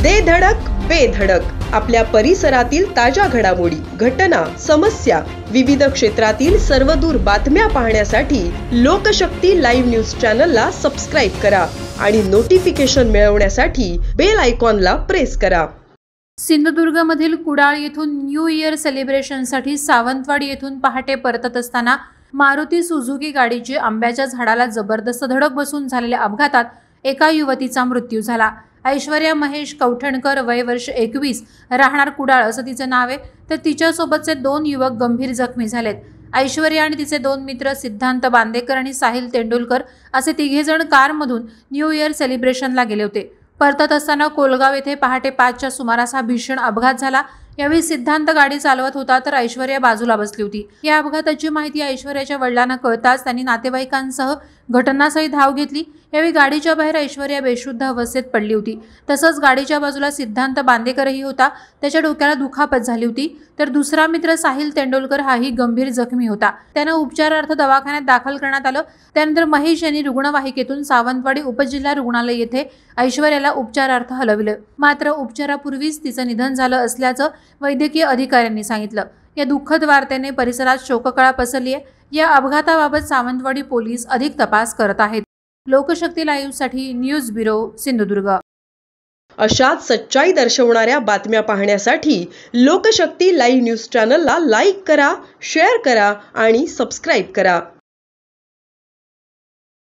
दे धडक बेधडक आपल्या परिसरातील ताज्या घडामोडी, घटना, समस्या, विविध क्षेत्रातील सर्वदूर बातम्या पाहण्यासाठी लोकशक्ती लाईव्ह न्यूज चॅनलला सबस्क्राईब करा आणि नोटिफिकेशन मिळवण्यासाठी बेल आयकॉनला प्रेस करा। सिंधुदुर्गमधील कुडाळ येथून न्यू इयर सेलिब्रेशनसाठी सावंतवाडी येथून पहाटे परतत असताना मारुती सुझुकी गाडीची आंब्याच्या झाडाला जबरदस्त धडक बसून झालेल्या अपघातात एका युवतीचा मृत्यू झाला। ऐश्वर्या महेश कौठणकर, वय वर्ष 21, राहणार कुडाळ असं तिचं नाव आहे। तर तिच्यासोबतचे 2 युवक गंभीर जखमी झालेत। ऐश्वर्या आणि तिचे 2 मित्र सिद्धांत बांदेकर आणि साहिल तेंडुलकर असे 3 जण कारमधून न्यू इयर सेलिब्रेशनला गेले होते। परतत असताना कोलगाव येथे पहाटे 5च्या सुमारास हा भीषण अपघात झाला। यावेळी सिद्धांत गाडी चालवत होता तर ऐश्वर्या बाजूला बसली होती। या अपघाताची माहिती ऐश्वर्याच्या वडिलांना कळताच त्यांनी नातेवाईकांसह घटनास्थळी धाव घेतली। यावेळी गाडीच्या बाहेर ऐश्वर्या बेशुद्ध अवस्थेत पडली होती। तसंच गाडीच्या बाजूला सिद्धांत बांदेकरही होता, त्याच्या डोक्याला दुखापत झाली होती। तर दुसरा मित्र साहिल तेंडुलकर हाही गंभीर जखमी होता, त्यानं उपचारार्थ दवाखान्यात दाखल करण्यात आलं। त्यानंतर महेश यांनी रुग्णवाहिकेतून सावंतवाडी उपजिल्हा रुग्णालय येथे ऐश्वर्याला उपचारार्थ हलविलं। मात्र उपचारापूर्वीच तिचं निधन झालं असल्याचं वैद्यकीय अधिकाऱ्यांनी सांगितलं। या दुःखद वार्तेने परिसरात शोककळा पसरली आहे। या अपघाताबाबत सावंतवाडी पोलीस अधिक तपास करत आहेत। लोकशक्ती लाईव्ह साठी न्यूज ब्युरो, सिंधुदुर्ग। अशाच सच्चाई दर्शवणाऱ्या बातम्या पाहण्यासाठी लोकशक्ती लाईव्ह न्यूज चॅनलला लाईक करा, शेअर करा आणि सबस्क्राईब करा।